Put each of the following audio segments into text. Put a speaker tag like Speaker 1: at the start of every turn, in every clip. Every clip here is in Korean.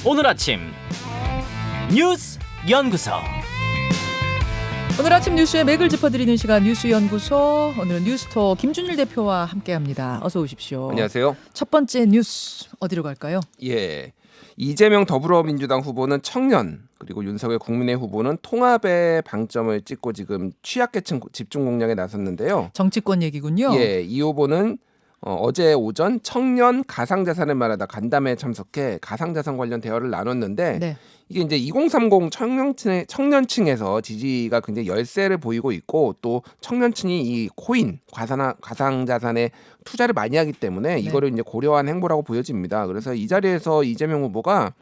Speaker 1: 오늘 아침 뉴스 연구소.
Speaker 2: 오늘 아침 뉴스의 맥을 짚어드리는 시간 뉴스연구소. 오늘은 뉴스토 김준일 대표와 함께합니다. 어서 오십시오.
Speaker 3: 안녕하세요.
Speaker 2: 첫 번째 뉴스 어디로 갈까요?
Speaker 3: 예, 이재명 더불어민주당 후보는 청년, 그리고 윤석열 국민의힘 후보는 통합에 방점을 찍고 지금 취약계층 집중 공략에 나섰는데요.
Speaker 2: 정치권 얘기군요.
Speaker 3: 예, 이 후보는 어제 오전 청년 가상자산을 말하다 간담회에 참석해 가상자산 관련 대화를 나눴는데
Speaker 2: 네.
Speaker 3: 이게 이제 2030 청년층에서 지지가 굉장히 열세를 보이고 있고, 또 청년층이 이 코인 가상자산에 투자를 많이 하기 때문에 이거를 이제 고려한 행보라고 보여집니다. 그래서 이 자리에서 이재명 후보가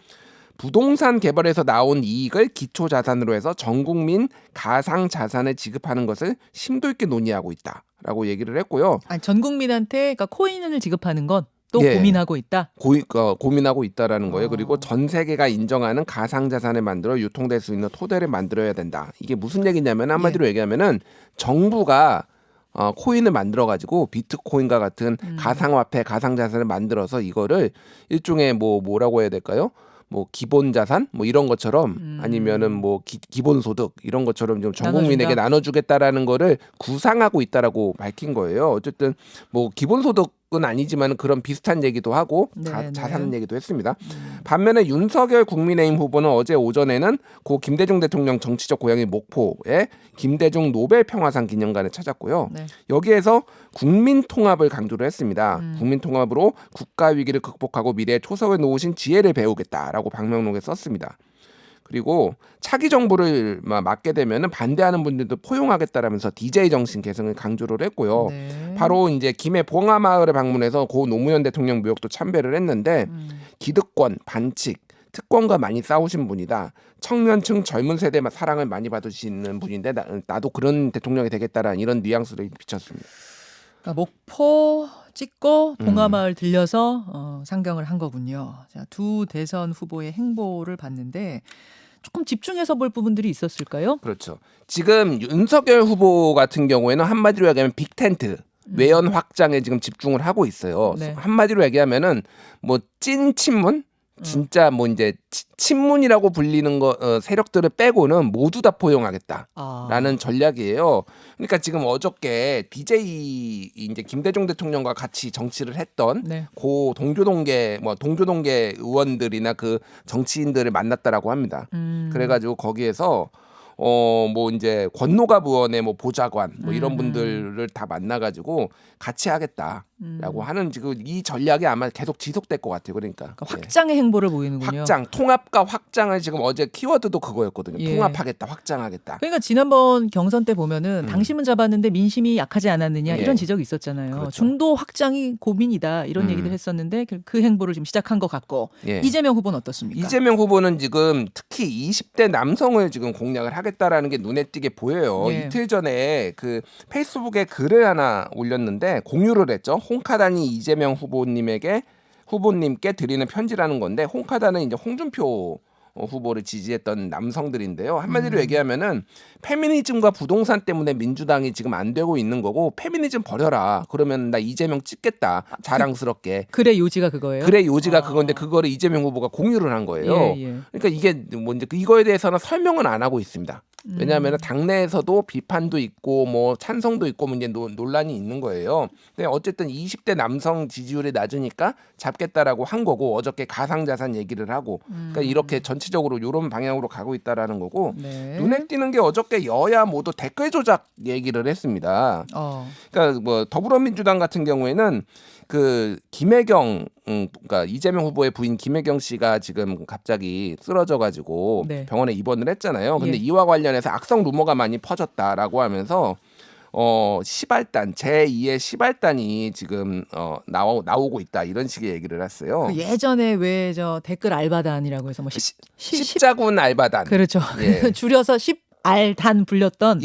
Speaker 3: 부동산 개발에서 나온 이익을 기초자산으로 해서 전 국민 가상자산을 지급하는 것을 심도 있게 논의하고 있다라고 얘기를 했고요.
Speaker 2: 아니, 전 국민한테 그러니까 코인을 지급하는 건 또
Speaker 3: 예.
Speaker 2: 고민하고 있다.
Speaker 3: 고민하고 있다라는 거예요. 그리고 전 세계가 인정하는 가상자산을 만들어 유통될 수 있는 토대를 만들어야 된다. 이게 무슨 얘기냐면 한마디로 얘기하면은 정부가 코인을 만들어 가지고 비트코인과 같은 가상화폐, 가상자산을 만들어서 이거를 일종의 뭐라고 해야 될까요? 뭐 기본 자산 뭐 이런 것처럼 아니면은 뭐 기본 소득 이런 것처럼 좀 전 국민에게 나눠주겠다라는 거를 구상하고 있다라고 밝힌 거예요. 어쨌든 뭐 기본 소득은 아니지만 그런 비슷한 얘기도 하고 자산 얘기도 했습니다. 반면에 윤석열 국민의힘 후보는 어제 오전에는 고 김대중 대통령 정치적 고향인 목포에 김대중 노벨 평화상 기념관을 찾았고요.
Speaker 2: 네.
Speaker 3: 여기에서 국민 통합을 강조를 했습니다. 국민 통합으로 국가 위기를 극복하고 미래의 초석을 놓으신 지혜를 배우겠다라고 방명록에 썼습니다. 그리고 차기 정부를 맡게 되면은 반대하는 분들도 포용하겠다라면서 DJ 정신 계승을 강조를 했고요.
Speaker 2: 네.
Speaker 3: 바로 이제 김해 봉하마을을 방문해서 고 노무현 대통령 묘역도 참배를 했는데 기득권, 반칙, 특권과 많이 싸우신 분이다. 청년층 젊은 세대만 사랑을 많이 받으시는 분인데 나도 그런 대통령이 되겠다라는 이런 뉘앙스를 비쳤습니다.
Speaker 2: 그러니까 목포 찍고 봉하마을 들려서 상경을 한 거군요. 자, 두 대선 후보의 행보를 봤는데 조금 집중해서 볼 부분들이 있었을까요?
Speaker 3: 그렇죠. 지금 윤석열 후보 같은 경우에는 한마디로 얘기하면 빅텐트 외연 확장에 지금 집중을 하고 있어요.
Speaker 2: 네.
Speaker 3: 한마디로 얘기하면은 뭐 찐 친문, 진짜 뭐 이제 친문이라고 불리는 세력들을 빼고는 모두 다 포용하겠다라는 전략이에요. 그러니까 지금 어저께 DJ 이제 김대중 대통령과 같이 정치를 했던 고 동교동계 의원들이나 그 정치인들을 만났다라고 합니다. 그래가지고 거기에서 뭐 이제 권노갑 의원의 뭐 보좌관 뭐 이런 분들을 다 만나가지고 같이 하겠다라고 하는 지금 이 전략이 아마 계속 지속될 것 같아요. 그러니까
Speaker 2: 확장의 행보를 보이는군요.
Speaker 3: 확장, 통합과 확장을 지금 어제 키워드도 그거였거든요. 통합하겠다, 확장하겠다.
Speaker 2: 그러니까 지난번 경선 때 보면은 당심은 잡았는데 민심이 약하지 않았느냐 이런 지적이 있었잖아요.
Speaker 3: 그렇죠.
Speaker 2: 중도 확장이 고민이다 이런 얘기도 했었는데 그 행보를 지금 시작한 것 같고 이재명 후보는 어떻습니까?
Speaker 3: 이재명 후보는 지금 특히 20대 남성을 지금 공략을 하겠다라는 게 눈에 띄게 보여요. 이틀 전에 그 페이스북에 글을 하나 올렸는데 공유를 했죠. 홍카단이 이재명 후보님께 드리는 편지라는 건데, 홍카단은 이제 홍준표 후보를 지지했던 남성들인데요. 한마디로 얘기하면은 페미니즘과 부동산 때문에 민주당이 지금 안 되고 있는 거고, 페미니즘 버려라. 그러면 나 이재명 찍겠다. 자랑스럽게.
Speaker 2: 글의 요지가 그거예요?
Speaker 3: 글의 요지가 그건데 그거를 이재명 후보가 공유를 한 거예요. 그러니까 이게 뭐 이제 이거에 대해서는 설명은 안 하고 있습니다. 왜냐하면 당내에서도 비판도 있고 뭐 찬성도 있고 뭐 이제 논란이 있는 거예요. 근데 어쨌든 20대 남성 지지율이 낮으니까 잡겠다라고 한 거고, 어저께 가상자산 얘기를 하고, 그러니까 이렇게 전체적으로 이런 방향으로 가고 있다라는 거고, 눈에 띄는 게 어저께 여야 모두 댓글 조작 얘기를 했습니다. 그러니까 뭐 더불어민주당 같은 경우에는 그 김혜경, 그러니까 이재명 후보의 부인 김혜경 씨가 지금 갑자기 쓰러져가지고 병원에 입원을 했잖아요. 근데 이와 관련해서 악성 루머가 많이 퍼졌다라고 하면서 시발단 제2의 시발단이 지금 나오고 있다 이런 식의 얘기를 했어요.
Speaker 2: 그 예전에 왜 저 댓글 알바단이라고 해서 뭐
Speaker 3: 십자군 알바단.
Speaker 2: 그렇죠. 줄여서 알단 불렸던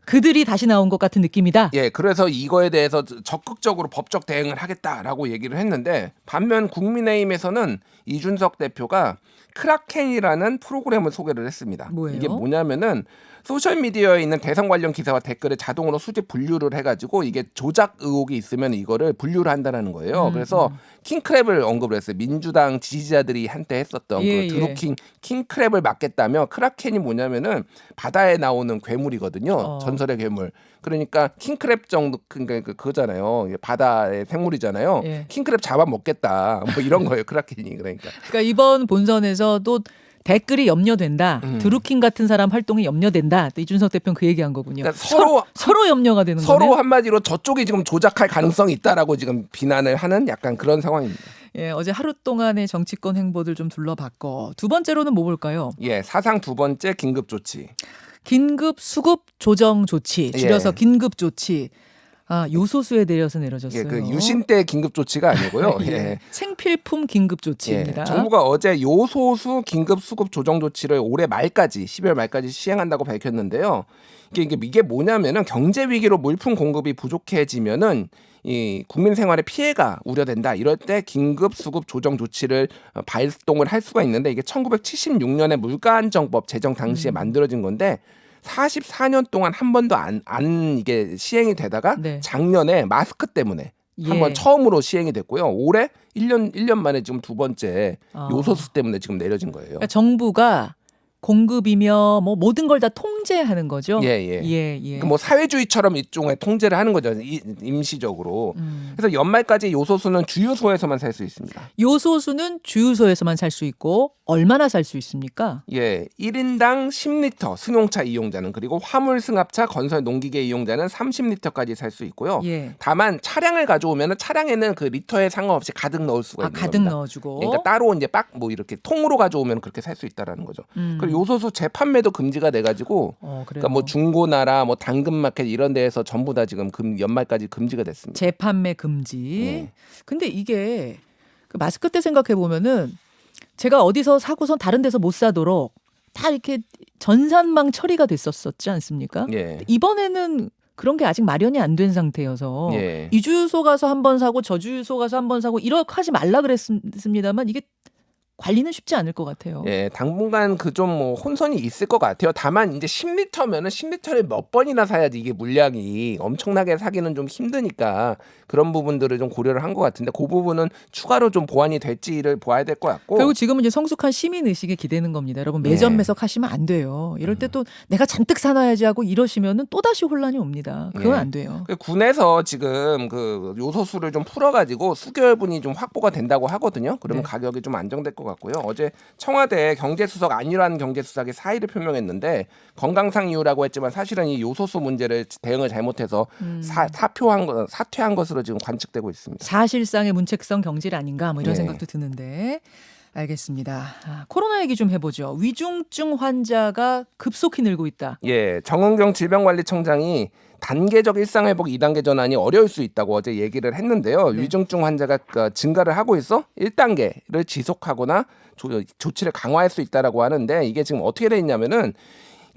Speaker 2: 그들이 다시 나온 것 같은 느낌이다.
Speaker 3: 그래서 이거에 대해서 적극적으로 법적 대응을 하겠다라고 얘기를 했는데, 반면 국민의힘에서는 이준석 대표가 크라켄이라는 프로그램을 소개를 했습니다.
Speaker 2: 뭐예요?
Speaker 3: 이게 뭐냐면은 소셜미디어에 있는 대선 관련 기사와 댓글을 자동으로 수집 분류를 해가지고 이게 조작 의혹이 있으면 이거를 분류를 한다는 거예요. 그래서 킹크랩을 언급을 했어요. 민주당 지지자들이 한때 했었던
Speaker 2: 예,
Speaker 3: 그 드루킹 킹크랩을 막겠다며 크라켄이 뭐냐면은 바다에 나오는 괴물이거든요. 전설의 괴물. 그러니까 킹크랩 정도 그러니까 그거잖아요. 바다의 생물이잖아요.
Speaker 2: 예.
Speaker 3: 킹크랩 잡아먹겠다. 뭐 이런 거예요. 크라켄이 그러니까.
Speaker 2: 그러니까 이번 본선에서도 댓글이 염려된다. 드루킹 같은 사람 활동이 염려된다. 또 이준석 대표는 그 얘기한 거군요.
Speaker 3: 그러니까
Speaker 2: 서로 염려가 되는
Speaker 3: 서로
Speaker 2: 거네요.
Speaker 3: 한마디로 저쪽이 지금 조작할 가능성이 있다라고 지금 비난을 하는 약간 그런 상황입니다.
Speaker 2: 예, 어제 하루 동안의 정치권 행보들 좀 둘러봤고 두 번째로는 뭐 볼까요?
Speaker 3: 예, 사상 두 번째 긴급 조치.
Speaker 2: 긴급 수급 조정 조치, 줄여서
Speaker 3: 예.
Speaker 2: 긴급 조치. 아, 요소수에 대해서 내려졌어요.
Speaker 3: 예, 그 유신 때 긴급 조치가 아니고요.
Speaker 2: 예.
Speaker 3: 예.
Speaker 2: 생필품 긴급 조치입니다.
Speaker 3: 예, 정부가 어제 요소수 긴급 수급 조정 조치를 올해 말까지 12월 말까지 시행한다고 밝혔는데요. 이게 뭐냐면은 경제 위기로 물품 공급이 부족해지면은 이 국민 생활에 피해가 우려된다. 이럴 때 긴급 수급 조정 조치를 발동을 할 수가 있는데 이게 1976년에 물가안정법 제정 당시에 만들어진 건데 44년 동안 한 번도 안 이게 시행이 되다가
Speaker 2: 네.
Speaker 3: 작년에 마스크 때문에
Speaker 2: 예.
Speaker 3: 한번 처음으로 시행이 됐고요. 올해 1년 만에 지금 두 번째
Speaker 2: 아.
Speaker 3: 요소수 때문에 지금 내려진 거예요.
Speaker 2: 그러니까 정부가 공급이며 뭐 모든 걸 다 통제하는 거죠.
Speaker 3: 예.
Speaker 2: 예.
Speaker 3: 그러니까 뭐 사회주의처럼 일종의 통제를 하는 거죠. 임시적으로. 그래서 연말까지 요소수는 주유소에서만 살 수 있습니다.
Speaker 2: 요소수는 주유소에서만 살 수 있고 얼마나 살 수 있습니까?
Speaker 3: 예, 1인당 10리터 승용차 이용자는 그리고 화물 승합차 건설 농기계 이용자는 30리터까지 살 수 있고요.
Speaker 2: 예.
Speaker 3: 다만 차량을 가져오면 차량에는 그 리터에 상관없이 가득 넣을 수가 있는
Speaker 2: 가득
Speaker 3: 겁니다.
Speaker 2: 넣어주고.
Speaker 3: 그러니까 따로 이제 뭐 이렇게 통으로 가져오면 그렇게 살 수 있다라는 거죠. 그리고 요소수 재판매도 금지가 돼가지고,
Speaker 2: 그래요.
Speaker 3: 그러니까 뭐 중고나라, 뭐 당근마켓 이런 데에서 전부 다 지금 연말까지 금지가 됐습니다.
Speaker 2: 재판매 금지.
Speaker 3: 예.
Speaker 2: 근데 이게 그 마스크 때 생각해 보면은 제가 어디서 사고선 다른 데서 못 사도록 다 이렇게 전산망 처리가 됐었지 않습니까?
Speaker 3: 예.
Speaker 2: 이번에는 그런 게 아직 마련이 안 된 상태여서
Speaker 3: 예.
Speaker 2: 이 주유소 가서 한 번 사고 저 주유소 가서 한 번 사고 이렇게 하지 말라 그랬습니다만 이게 관리는 쉽지 않을 것 같아요.
Speaker 3: 예, 당분간 그 좀 뭐 혼선이 있을 것 같아요. 다만 이제 10리터면은 10리터를 몇 번이나 사야지 이게 물량이 엄청나게 사기는 좀 힘드니까 그런 부분들을 좀 고려를 한 것 같은데 그 부분은 추가로 좀 보완이 될지를 봐야 될 것 같고.
Speaker 2: 결국 지금은 이제 성숙한 시민 의식에 기대는 겁니다. 여러분 매점 매석하시면 안 돼요. 이럴 때 또 내가 잔뜩 사놔야지 하고 이러시면은 또 다시 혼란이 옵니다. 그건 안 돼요.
Speaker 3: 군에서 지금 그 요소수를 좀 풀어가지고 수개월분이 좀 확보가 된다고 하거든요. 그러면
Speaker 2: 네.
Speaker 3: 가격이 좀 안정될 것 같고요. 어제 청와대 경제수석 안일환 경제수석이 사의를 표명했는데 건강상 이유라고 했지만 사실은 이 요소수 문제를 대응을 잘못해서 사퇴한 것으로 지금 관측되고 있습니다.
Speaker 2: 사실상의 문책성 경질 아닌가 뭐 이런
Speaker 3: 네.
Speaker 2: 생각도 드는데 알겠습니다. 코로나 얘기 좀 해보죠. 위중증 환자가 급속히 늘고 있다.
Speaker 3: 예, 정은경 질병관리청장이 단계적 일상회복 2단계 전환이 어려울 수 있다고 어제 얘기를 했는데요.
Speaker 2: 네.
Speaker 3: 위중증 환자가 증가를 하고 있어 1단계를 지속하거나 조치를 강화할 수 있다라고 하는데 이게 지금 어떻게 돼 있냐면은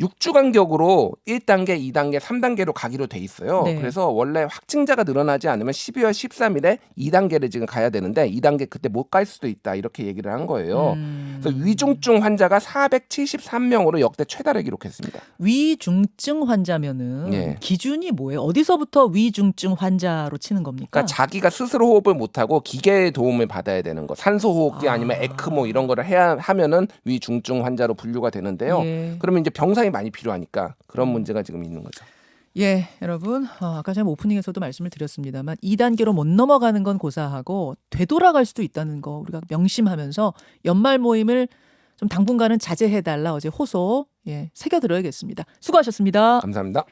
Speaker 3: 6주 간격으로 1단계, 2단계, 3단계로 가기로 돼 있어요.
Speaker 2: 네.
Speaker 3: 그래서 원래 확진자가 늘어나지 않으면 12월 13일에 2단계를 지금 가야 되는데 2단계 그때 못 갈 수도 있다 이렇게 얘기를 한 거예요. 그래서 위중증 환자가 473명으로 역대 최다를 기록했습니다.
Speaker 2: 위중증 환자면은
Speaker 3: 예.
Speaker 2: 기준이 뭐예요? 어디서부터 위중증 환자로 치는 겁니까?
Speaker 3: 그러니까 자기가 스스로 호흡을 못하고 기계의 도움을 받아야 되는 거, 산소호흡기 아니면 에크모 이런 거를 해야 하면은 위중증 환자로 분류가 되는데요.
Speaker 2: 예.
Speaker 3: 그러면 이제 병상이 많이 필요하니까 그런 문제가 지금 있는 거죠.
Speaker 2: 예, 여러분 아까 제가 오프닝에서도 말씀을 드렸습니다만 2단계로 못 넘어가는 건 고사하고 되돌아갈 수도 있다는 거 우리가 명심하면서 연말 모임을 좀 당분간은 자제해달라 어제 호소 새겨들어야겠습니다. 수고하셨습니다.
Speaker 3: 감사합니다.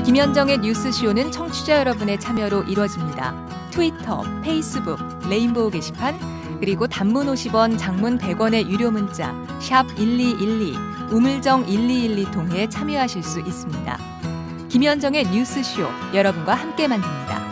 Speaker 4: 김현정의 뉴스쇼는 청취자 여러분의 참여로 이루어집니다. 트위터, 페이스북, 레인보우 게시판 그리고 단문 50원, 장문 100원의 유료 문자 샵 1212, 우물정 1212 통해 참여하실 수 있습니다. 김현정의 뉴스쇼 여러분과 함께 만듭니다.